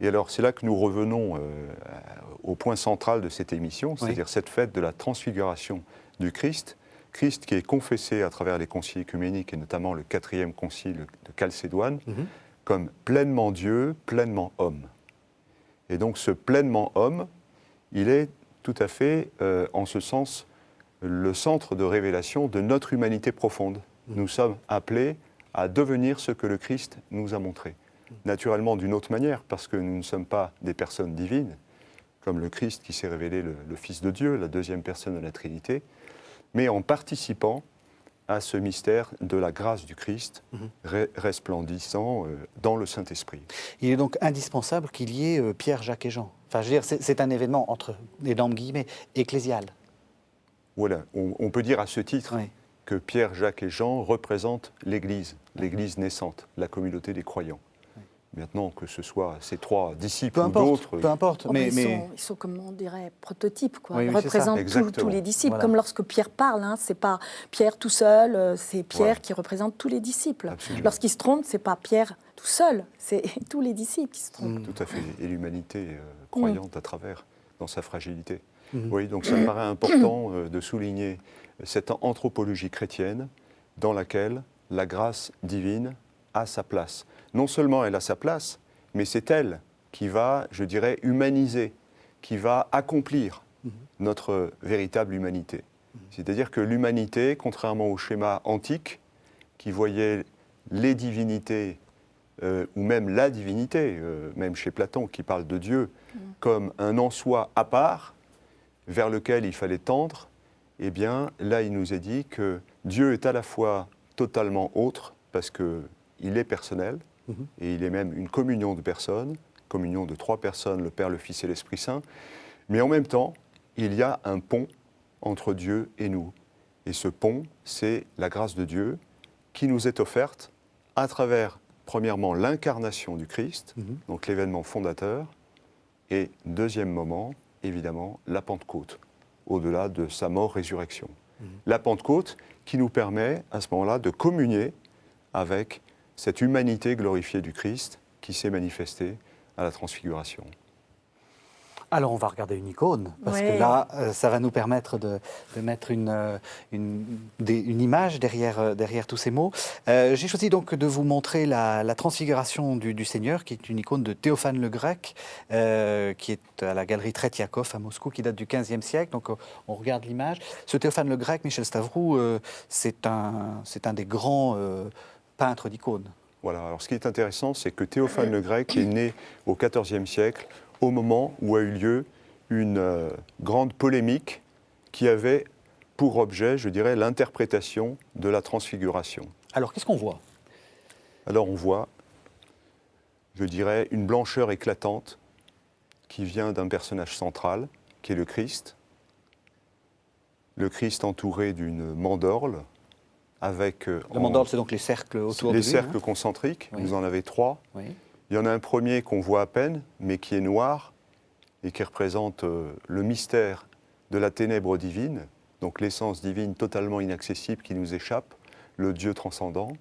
Et alors, c'est là que nous revenons au point central de cette émission, c'est-à-dire cette fête de la transfiguration du Christ, Christ qui est confessé à travers les conciles œcuméniques, et notamment le 4e concile de Chalcédoine, comme pleinement Dieu, pleinement homme. Et donc, ce pleinement homme, il est tout à fait, en ce sens, le centre de révélation de notre humanité profonde. Nous sommes appelés à devenir ce que le Christ nous a montré. Naturellement d'une autre manière, parce que nous ne sommes pas des personnes divines, comme le Christ qui s'est révélé le Fils de Dieu, la deuxième personne de la Trinité, mais en participant à ce mystère de la grâce du Christ, resplendissant dans le Saint-Esprit. Il est donc indispensable qu'il y ait Pierre, Jacques et Jean. Enfin, je veux dire, c'est un événement, entre énormes guillemets, ecclésial. Voilà, on peut dire à ce titre que Pierre, Jacques et Jean représentent l'Église, l'Église naissante, la communauté des croyants. Maintenant, que ce soit ces 3 disciples ou d'autres... Peu importe, mais ils sont, comme on dirait, prototypes. Quoi. Oui, ils représentent tous les disciples. Voilà. Comme lorsque Pierre parle, ce n'est pas Pierre tout seul, c'est Pierre qui représente tous les disciples. Absolument. Lorsqu'il se trompe, ce n'est pas Pierre tout seul, c'est tous les disciples qui se trompent. Tout à fait, et l'humanité croyante à travers, dans sa fragilité. Oui, donc ça me paraît important de souligner cette anthropologie chrétienne dans laquelle la grâce divine a sa place. Non seulement elle a sa place, mais c'est elle qui va, je dirais, humaniser, qui va accomplir notre véritable humanité. C'est-à-dire que l'humanité, contrairement au schéma antique, qui voyait les divinités, ou même la divinité, même chez Platon, qui parle de Dieu, comme un en soi à part, vers lequel il fallait tendre, eh bien, là, il nous est dit que Dieu est à la fois totalement autre, parce qu'il est personnel, et il est même une communion de personnes, communion de 3 personnes, le Père, le Fils et l'Esprit Saint, mais en même temps, il y a un pont entre Dieu et nous. Et ce pont, c'est la grâce de Dieu qui nous est offerte à travers, premièrement, l'incarnation du Christ, donc l'événement fondateur, et deuxième moment, évidemment, la Pentecôte, au-delà de sa mort-résurrection. La Pentecôte qui nous permet, à ce moment-là, de communier avec cette humanité glorifiée du Christ qui s'est manifestée à la Transfiguration. Alors on va regarder une icône, parce que là, ça va nous permettre de mettre une image derrière tous ces mots. J'ai choisi donc de vous montrer la transfiguration du Seigneur, qui est une icône de Théophane le Grec, qui est à la galerie Tretiakov à Moscou, qui date du XVe siècle. Donc on regarde l'image. Ce Théophane le Grec, Michel Stavrou, c'est un des grands peintres d'icônes. Voilà, alors ce qui est intéressant, c'est que Théophane le Grec est né au XIVe siècle, au moment où a eu lieu une grande polémique qui avait pour objet, je dirais, l'interprétation de la transfiguration. Alors, qu'est-ce qu'on voit ? Alors, on voit, je dirais, une blancheur éclatante qui vient d'un personnage central, qui est le Christ. Le Christ entouré d'une mandorle, avec... Le mandorle, c'est donc les cercles autour de lui. Les cercles concentriques, vous en avez 3. Oui. Il y en a un premier qu'on voit à peine, mais qui est noir et qui représente le mystère de la ténèbre divine, donc l'essence divine totalement inaccessible qui nous échappe, le Dieu transcendant.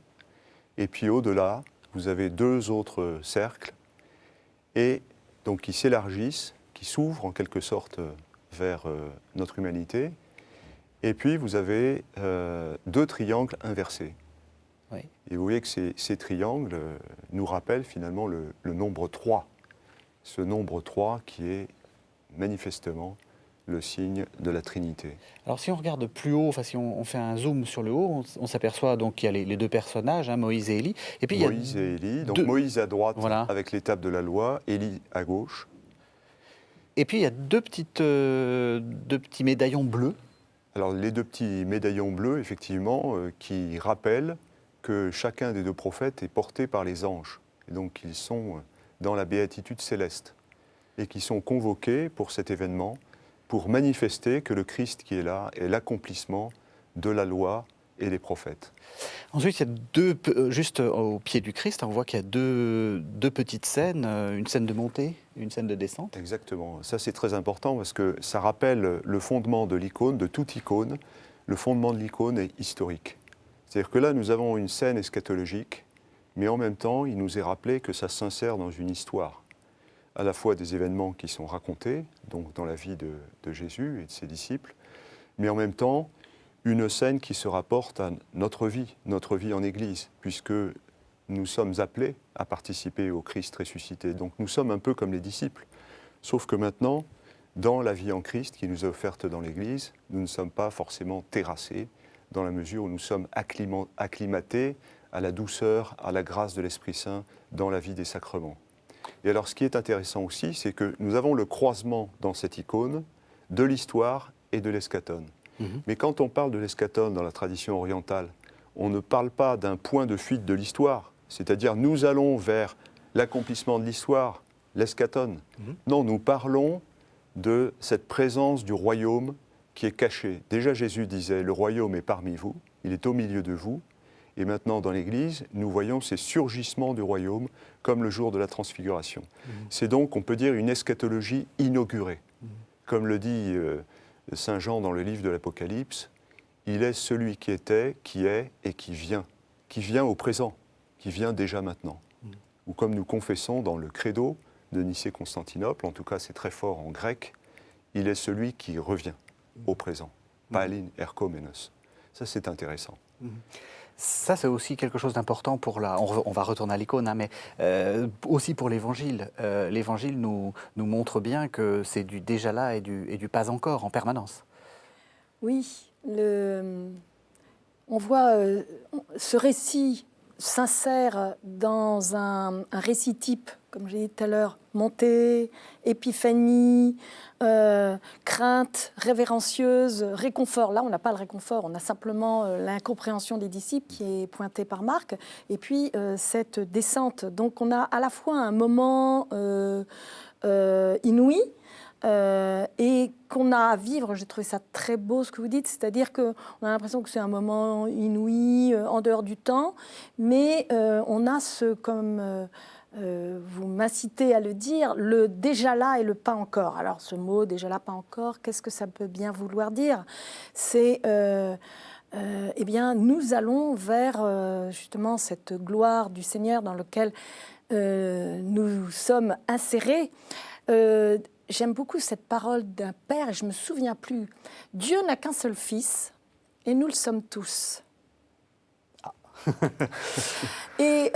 Et puis au-delà, vous avez 2 autres cercles, et donc qui s'élargissent, qui s'ouvrent en quelque sorte vers notre humanité. Et puis vous avez 2 triangles inversés. Oui. Et vous voyez que ces triangles nous rappellent finalement le nombre 3. ce nombre 3 qui est manifestement le signe de la Trinité. Alors si on regarde plus haut, si on fait un zoom sur le haut, on s'aperçoit donc qu'il y a les deux personnages, Moïse et Élie. Et puis Moïse et Élie, donc Moïse à droite avec l'étape de la loi, Élie à gauche. Et puis il y a deux petits médaillons bleus. Alors les deux petits médaillons bleus, effectivement, qui rappellent que chacun des deux prophètes est porté par les anges. Et donc ils sont dans la béatitude céleste et qui sont convoqués pour cet événement pour manifester que le Christ qui est là est l'accomplissement de la loi et des prophètes. Ensuite, il y a juste au pied du Christ, on voit qu'il y a deux petites scènes, une scène de montée, une scène de descente. Exactement. Ça, c'est très important parce que ça rappelle le fondement de l'icône, de toute icône. Le fondement de l'icône est historique. C'est-à-dire que là, nous avons une scène eschatologique, mais en même temps, il nous est rappelé que ça s'insère dans une histoire, à la fois des événements qui sont racontés, donc dans la vie de Jésus et de ses disciples, mais en même temps, une scène qui se rapporte à notre vie en Église, puisque nous sommes appelés à participer au Christ ressuscité. Donc nous sommes un peu comme les disciples, sauf que maintenant, dans la vie en Christ qui nous est offerte dans l'Église, nous ne sommes pas forcément terrassés, dans la mesure où nous sommes acclimatés à la douceur, à la grâce de l'Esprit Saint dans la vie des sacrements. Et alors ce qui est intéressant aussi, c'est que nous avons le croisement dans cette icône de l'histoire et de l'eschatone. Mais quand on parle de l'eschatone dans la tradition orientale, on ne parle pas d'un point de fuite de l'histoire, c'est-à-dire nous allons vers l'accomplissement de l'histoire, l'eschatone. Non, nous parlons de cette présence du royaume qui est caché. Déjà Jésus disait, le royaume est parmi vous, il est au milieu de vous. Et maintenant dans l'Église, nous voyons ces surgissements du royaume comme le jour de la transfiguration. C'est donc, on peut dire, une eschatologie inaugurée. Comme le dit Saint Jean dans le livre de l'Apocalypse, il est celui qui était, qui est et qui vient au présent, qui vient déjà maintenant. Ou comme nous confessons dans le credo de Nicée-Constantinople, en tout cas c'est très fort en grec, il est celui qui revient au présent. Palin erchomenos. Ça c'est intéressant. Ça, c'est aussi quelque chose d'important pour on va retourner à l'icône, mais aussi pour l'Évangile. L'Évangile nous montre bien que c'est du déjà là et du pas encore en permanence. Oui, on voit ce récit s'insère dans un récit type, comme j'ai dit tout à l'heure, montée, épiphanie, crainte révérencieuse, réconfort. Là, on n'a pas le réconfort, on a simplement l'incompréhension des disciples qui est pointée par Marc, et puis cette descente. Donc on a à la fois un moment inouï, et qu'on a à vivre. J'ai trouvé ça très beau ce que vous dites, c'est-à-dire qu'on a l'impression que c'est un moment inouï, en dehors du temps, mais on a comme vous m'incitez à le dire, le déjà là et le pas encore. Alors ce mot déjà là, pas encore, qu'est-ce que ça peut bien vouloir dire ? C'est eh bien, nous allons vers justement cette gloire du Seigneur dans laquelle nous sommes insérés. J'aime beaucoup cette parole d'un père, et je ne me souviens plus. Dieu n'a qu'un seul fils, et nous le sommes tous. Ah. Et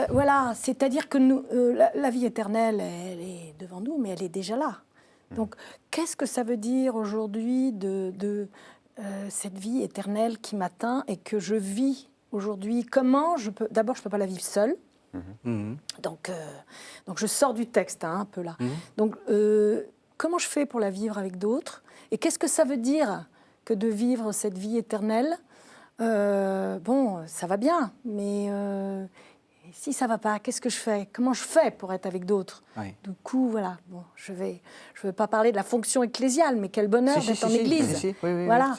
voilà, c'est-à-dire que nous, la vie éternelle, elle est devant nous, mais elle est déjà là. Donc, qu'est-ce que ça veut dire aujourd'hui de cette vie éternelle qui m'atteint et que je vis aujourd'hui ? Comment je peux... D'abord, je ne peux pas la vivre seule. Donc je sors du texte un peu là. Donc comment je fais pour la vivre avec d'autres ? Et qu'est-ce que ça veut dire que de vivre cette vie éternelle ? Bon, ça va bien, mais si ça va pas, qu'est-ce que je fais ? Comment je fais pour être avec d'autres ? Du coup, voilà. Bon, je veux pas parler de la fonction ecclésiale, mais quel bonheur d'être en Église. Oui, voilà.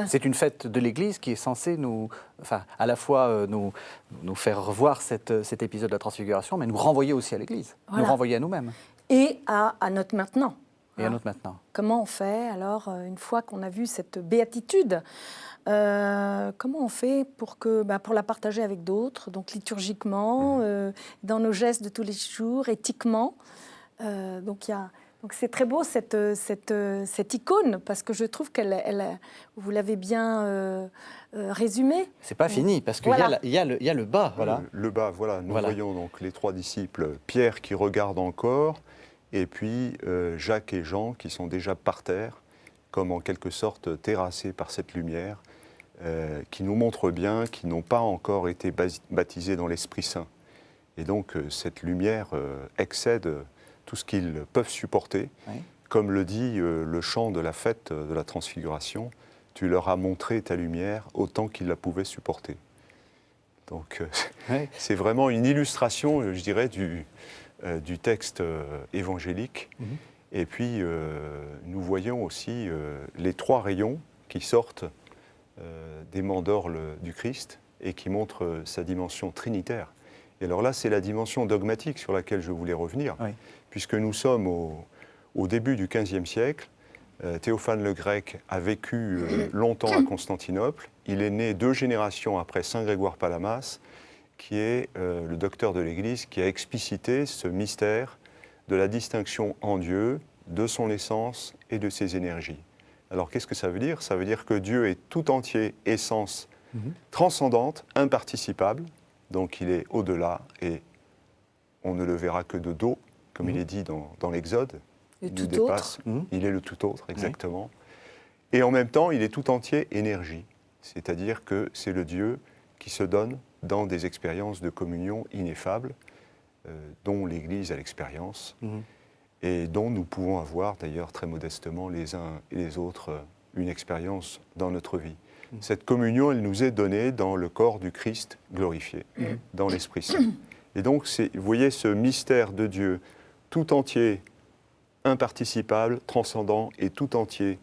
C'est une fête de l'Église qui est censée à la fois nous faire revoir cet épisode de la Transfiguration, mais nous renvoyer aussi à l'Église, nous renvoyer à nous-mêmes. Et à notre maintenant. Et à notre maintenant. Comment on fait, alors, une fois qu'on a vu cette béatitude, comment on fait pour la partager avec d'autres, donc liturgiquement, dans nos gestes de tous les jours, éthiquement. Donc c'est très beau cette icône, parce que je trouve vous l'avez bien résumé. C'est pas fini, parce qu'il y a le bas. Voilà. Le bas, voilà. Nous voyons donc les trois disciples, Pierre qui regarde encore, et puis Jacques et Jean qui sont déjà par terre, comme en quelque sorte terrassés par cette lumière, qui nous montre bien qu'ils n'ont pas encore été baptisés dans l'Esprit Saint. Et donc cette lumière excède tout ce qu'ils peuvent supporter. Oui. Comme le dit le chant de la fête de la Transfiguration, tu leur as montré ta lumière autant qu'ils la pouvaient supporter. Donc oui. C'est vraiment une illustration, je dirais, du texte évangélique. Mm-hmm. Et puis nous voyons aussi les 3 rayons qui sortent des mandorles du Christ et qui montrent sa dimension trinitaire. Et alors là, c'est la dimension dogmatique sur laquelle je voulais revenir, oui. Puisque nous sommes au début du XVe siècle. Théophane le Grec a vécu longtemps à Constantinople. Il est né 2 générations après saint Grégoire Palamas, qui est le docteur de l'Église, qui a explicité ce mystère de la distinction en Dieu, de son essence et de ses énergies. Alors qu'est-ce que ça veut dire ? Ça veut dire que Dieu est tout entier essence transcendante, imparticipable, donc il est au-delà et on ne le verra que de dos, comme il est dit dans l'Exode. Il nous dépasse, il est le tout autre, exactement. Et en même temps, il est tout entier énergie, c'est-à-dire que c'est le Dieu qui se donne dans des expériences de communion ineffables, dont l'Église a l'expérience, et dont nous pouvons avoir d'ailleurs très modestement les uns et les autres une expérience dans notre vie. Cette communion, elle nous est donnée dans le corps du Christ glorifié, dans l'Esprit Saint. Et donc, vous voyez ce mystère de Dieu tout entier, imparticipable, transcendant et tout entier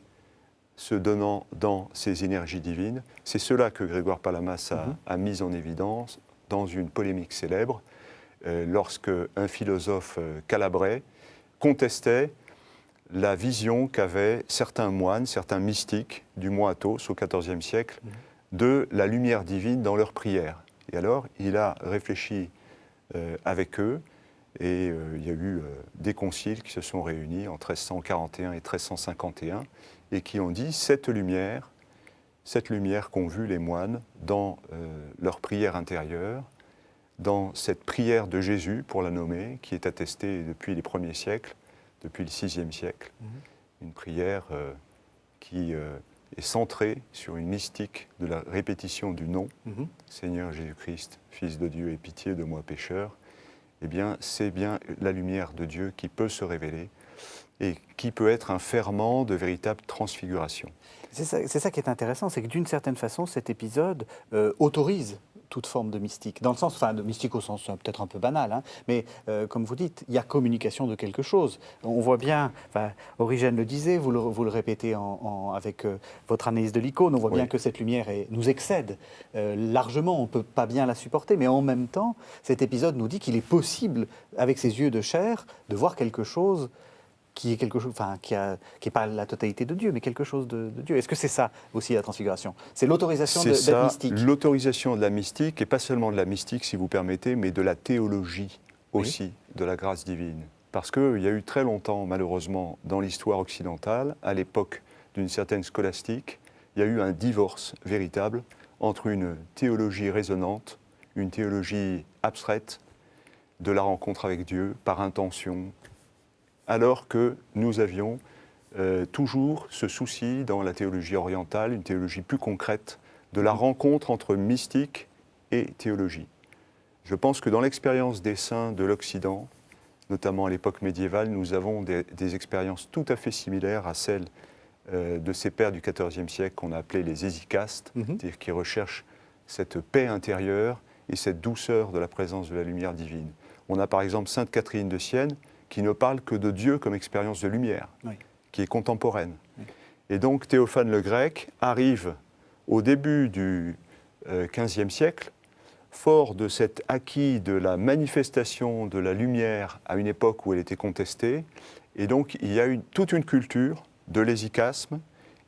se donnant dans ses énergies divines. C'est cela que Grégoire Palamas a mis en évidence dans une polémique célèbre, lorsque un philosophe calabrais contestait la vision qu'avaient certains moines, certains mystiques du mont Athos au XIVe siècle, de la lumière divine dans leurs prières. Et alors, il a réfléchi avec eux, et il y a eu des conciles qui se sont réunis en 1341 et 1351, et qui ont dit cette lumière qu'ont vue les moines dans leur prière intérieure, dans cette prière de Jésus, pour la nommer, qui est attestée depuis les premiers siècles, depuis le VIe siècle, une prière qui est centrée sur une mystique de la répétition du nom, Seigneur Jésus-Christ, Fils de Dieu, aie pitié de moi pécheur. Eh bien, c'est bien la lumière de Dieu qui peut se révéler et qui peut être un ferment de véritable transfiguration. C'est ça qui est intéressant, c'est que d'une certaine façon, cet épisode autorise toute forme de mystique, dans le sens, enfin de mystique au sens peut-être un peu banal, hein, mais comme vous dites, il y a communication de quelque chose. On voit bien, Origène le disait, vous le répétez avec votre analyse de l'icône, on voit bien que cette lumière nous excède largement, on ne peut pas bien la supporter, mais en même temps, cet épisode nous dit qu'il est possible, avec ses yeux de chair, de voir quelque chose qui est quelque chose, qui est pas la totalité de Dieu, mais quelque chose de Dieu. Est-ce que c'est ça aussi la transfiguration ? C'est l'autorisation d'être mystique. L'autorisation de la mystique, et pas seulement de la mystique, si vous permettez, mais de la théologie aussi, de la grâce divine. Parce qu'il y a eu très longtemps, malheureusement, dans l'histoire occidentale, à l'époque d'une certaine scolastique, il y a eu un divorce véritable entre une théologie raisonnante, une théologie abstraite de la rencontre avec Dieu, par intention, alors que nous avions toujours ce souci dans la théologie orientale, une théologie plus concrète, de la rencontre entre mystique et théologie. Je pense que dans l'expérience des saints de l'Occident, notamment à l'époque médiévale, nous avons des expériences tout à fait similaires à celles de ces pères du XIVe siècle qu'on a appelés les hésicastes, c'est-à-dire qui recherchent cette paix intérieure et cette douceur de la présence de la lumière divine. On a par exemple Sainte Catherine de Sienne, qui ne parle que de Dieu comme expérience de lumière, qui est contemporaine. Et donc Théophane le Grec arrive au début du XVe siècle, fort de cet acquis de la manifestation de la lumière à une époque où elle était contestée, et donc il y a toute une culture de l'hésicasme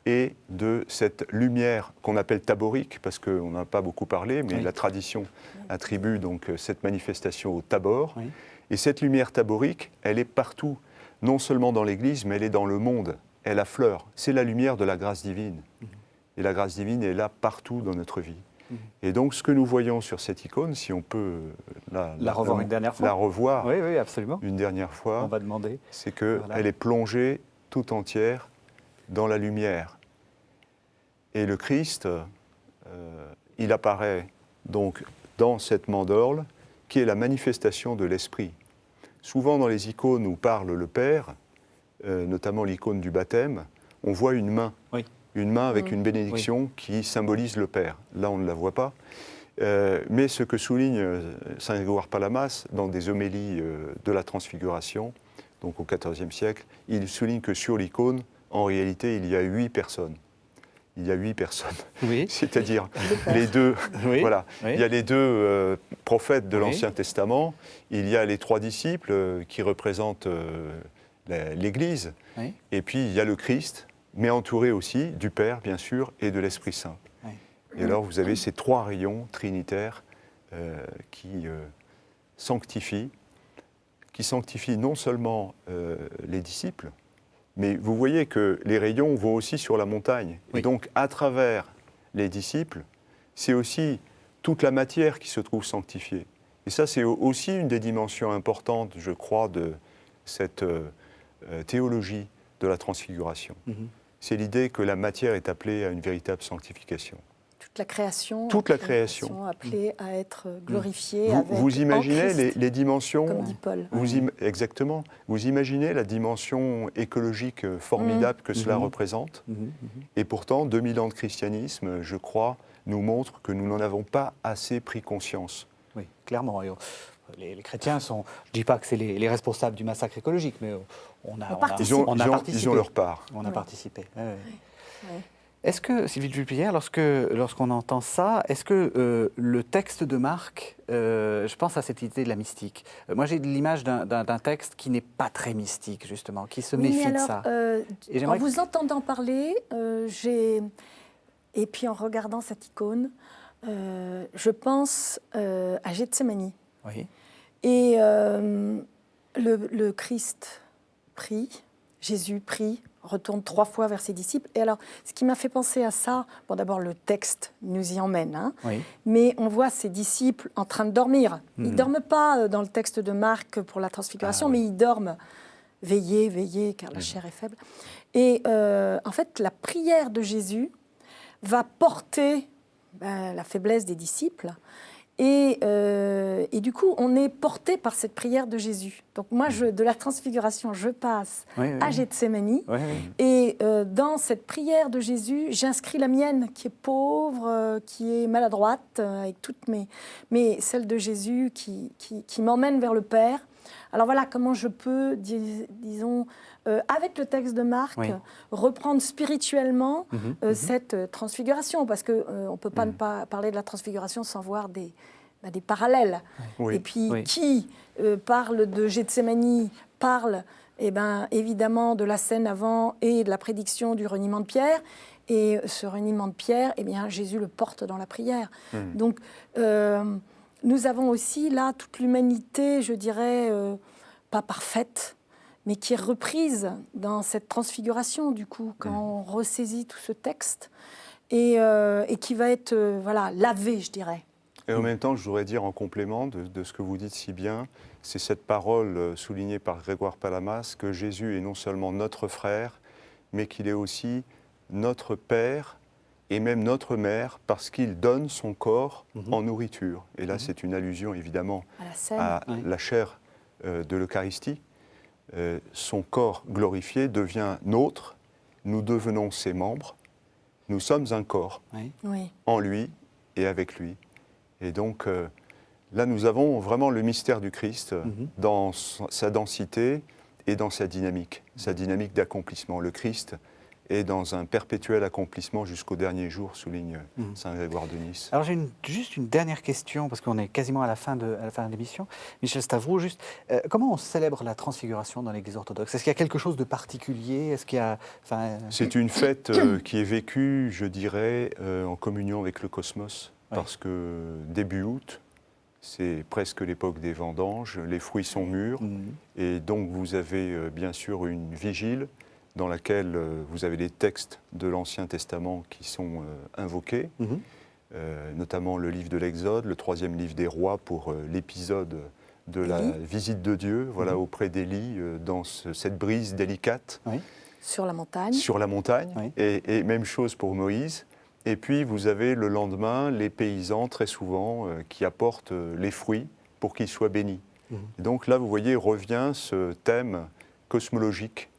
et de cette lumière qu'on appelle taborique, parce qu'on n'a pas beaucoup parlé, mais la tradition attribue donc cette manifestation au tabor. Et cette lumière taborique, elle est partout, non seulement dans l'Église, mais elle est dans le monde, elle affleure. C'est la lumière de la grâce divine. Et la grâce divine est là partout dans notre vie. Et donc, ce que nous voyons sur cette icône, si on peut la revoir une dernière fois. La revoir oui, absolument. Une dernière fois. On va demander. C'est qu'elle est plongée tout entière dans la lumière. Et le Christ, il apparaît donc dans cette mandorle qui est la manifestation de l'Esprit. Souvent dans les icônes où parle le Père, notamment l'icône du baptême, on voit une main. Oui. Une main avec une bénédiction qui symbolise le Père. Là, on ne la voit pas. Mais ce que souligne saint Grégoire Palamas dans des homélies de la Transfiguration, donc au XIVe siècle, il souligne que sur l'icône, en réalité, il y a 8 personnes. Il y a 8 personnes. Oui. C'est-à-dire les deux. Oui. Voilà. Oui. Il y a les deux prophètes de Oui. l'Ancien Testament. Il y a les 3 disciples qui représentent l'Église. Oui. Et puis il y a le Christ, mais entouré aussi du Père, bien sûr, et de l'Esprit Saint. Oui. Et alors vous avez ces 3 rayons trinitaires qui sanctifient non seulement les disciples, mais vous voyez que les rayons vont aussi sur la montagne. Oui. Et donc, à travers les disciples, c'est aussi toute la matière qui se trouve sanctifiée. Et ça, c'est aussi une des dimensions importantes, je crois, de cette théologie de la transfiguration. C'est l'idée que la matière est appelée à une véritable sanctification. Toute la création. Toute la création. Appelée à être glorifiée. Vous imaginez les dimensions. Comme dit Paul. Exactement. Vous imaginez la dimension écologique formidable que cela représente. Et pourtant, 2000 ans de christianisme, je crois, nous montrent que nous n'en avons pas assez pris conscience. Oui, clairement. Les chrétiens sont. Je ne dis pas que c'est les responsables du massacre écologique, mais on a participé. Ils ont leur part. On a participé. Oui. Oui. Est-ce que, Sylvie de Vulpillière, lorsqu'on entend ça, est-ce que le texte de Marc, je pense à cette idée de la mystique. Moi, j'ai l'image d'un texte qui n'est pas très mystique, justement, qui se méfie de ça. En vous entendant parler, et puis en regardant cette icône, je pense à Gethsémani. Oui. Et le Christ prie, Jésus prie, retourne 3 fois vers ses disciples. Et alors, ce qui m'a fait penser à ça, bon, d'abord, le texte nous y emmène, hein, oui. mais on voit ses disciples en train de dormir. Ils ne dorment pas dans le texte de Marc pour la transfiguration, mais ils dorment. Veillez, veillez, car la chair est faible. Et en fait, la prière de Jésus va porter la faiblesse des disciples. Et du coup, on est porté par cette prière de Jésus. Donc moi, de la transfiguration, je passe à Gethsémani. Et dans cette prière de Jésus, j'inscris la mienne, qui est pauvre, qui est maladroite, avec toutes mais celle de Jésus qui m'emmène vers le Père. Alors voilà comment je peux, disons, avec le texte de Marc, reprendre spirituellement cette transfiguration, parce qu'on ne peut pas ne pas parler de la transfiguration sans voir des parallèles. Et puis, qui parle de Gethsémani, parle évidemment de la scène avant et de la prédiction du reniement de Pierre. Et ce reniement de Pierre, Jésus le porte dans la prière. Donc, nous avons aussi là toute l'humanité, je dirais, pas parfaite, mais qui est reprise dans cette transfiguration, du coup, quand on ressaisit tout ce texte, et qui va être lavé, je dirais. Et en même temps, je voudrais dire en complément de ce que vous dites si bien, c'est cette parole soulignée par Grégoire Palamas, que Jésus est non seulement notre frère, mais qu'il est aussi notre Père, et même notre mère, parce qu'il donne son corps en nourriture. Et là, c'est une allusion évidemment à la chair de l'Eucharistie. Son corps glorifié devient nôtre, nous devenons ses membres, nous sommes un corps en lui et avec lui. Et donc là, nous avons vraiment le mystère du Christ dans sa densité et dans sa dynamique d'accomplissement. Le Christ et dans un perpétuel accomplissement jusqu'au dernier jour, souligne saint Grégoire de Nice. Alors j'ai juste une dernière question, parce qu'on est quasiment à la fin de l'émission. Michel Stavrou, juste, comment on célèbre la transfiguration dans l'Église orthodoxe ? Est-ce qu'il y a quelque chose de particulier ? Est-ce qu'il y a, C'est une fête qui est vécue, je dirais, en communion avec le cosmos, parce que début août, c'est presque l'époque des vendanges, les fruits sont mûrs, et donc vous avez bien sûr une vigile, dans laquelle vous avez les textes de l'Ancien Testament qui sont invoqués. notamment le livre de l'Exode, le 3e livre des rois pour l'épisode de la visite de Dieu, voilà, auprès d'Élie, dans cette brise délicate. Oui. Sur la montagne. Sur la montagne, oui. Et même chose pour Moïse. Et puis vous avez le lendemain les paysans, très souvent, qui apportent les fruits pour qu'ils soient bénis. Et donc là, vous voyez, revient ce thème cosmologique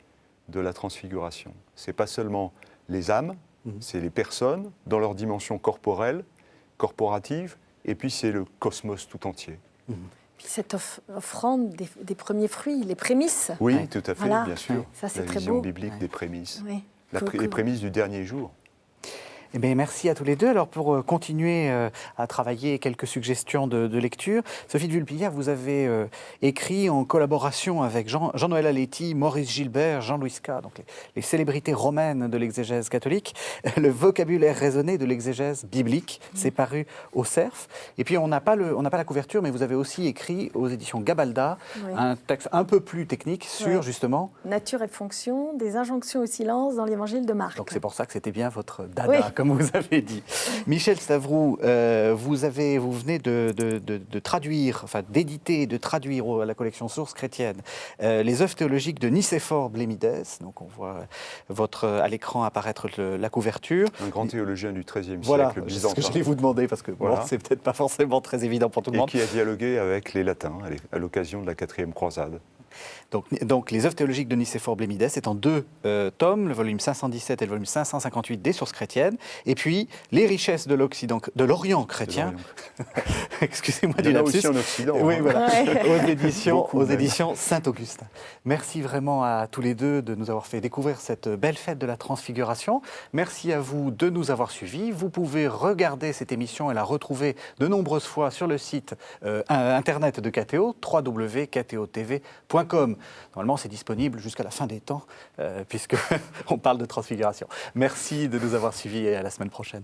de la transfiguration. Ce n'est pas seulement les âmes, c'est les personnes dans leur dimension corporelle, corporative, et puis c'est le cosmos tout entier. Puis cette offrande des premiers fruits, les prémices. Oui, tout à fait, voilà. Bien sûr. Ça, c'est la très vision beau. biblique des prémices. Oui. Les prémices du dernier jour. Eh bien, merci à tous les deux. Alors, pour continuer à travailler quelques suggestions de lecture, Sophie de Vulpillière, vous avez écrit en collaboration avec Jean-Noël Aletti, Maurice Gilbert, Jean-Louis Ska, donc les célébrités romaines de l'exégèse catholique, le vocabulaire raisonné de l'exégèse biblique. C'est paru au Cerf. Et puis, on n'a pas la couverture, mais vous avez aussi écrit aux éditions Gabalda un texte un peu plus technique sur, justement... Nature et fonction des injonctions au silence dans l'évangile de Marc. Donc, c'est pour ça que c'était bien votre dada, comme vous avez dit. Michel Stavroux, vous venez de traduire, enfin d'éditer et de traduire à la collection Sources chrétiennes les œuvres théologiques de Nicéphore Blémides. Donc on voit à l'écran apparaître la couverture. Un grand théologien du XIIIe siècle byzantin. C'est ce que j'allais vous demander, parce que c'est peut-être pas forcément très évident pour tout le monde. Et qui a dialogué avec les latins à l'occasion de la 4e croisade. Donc, les œuvres théologiques de Nicéphore Blémides, c'est en 2 tomes, le volume 517 et le volume 558 des Sources chrétiennes, et puis les richesses de l'Orient chrétien. Excusez-moi du lapsus. Il y en a aussi en Occident. Oui, voilà. aux éditions Saint-Augustin. Merci vraiment à tous les deux de nous avoir fait découvrir cette belle fête de la Transfiguration. Merci à vous de nous avoir suivis. Vous pouvez regarder cette émission et la retrouver de nombreuses fois sur le site internet de KTO, www.ktotv.com. Normalement, c'est disponible jusqu'à la fin des temps, puisqu'on parle de transfiguration. Merci de nous avoir suivis et à la semaine prochaine.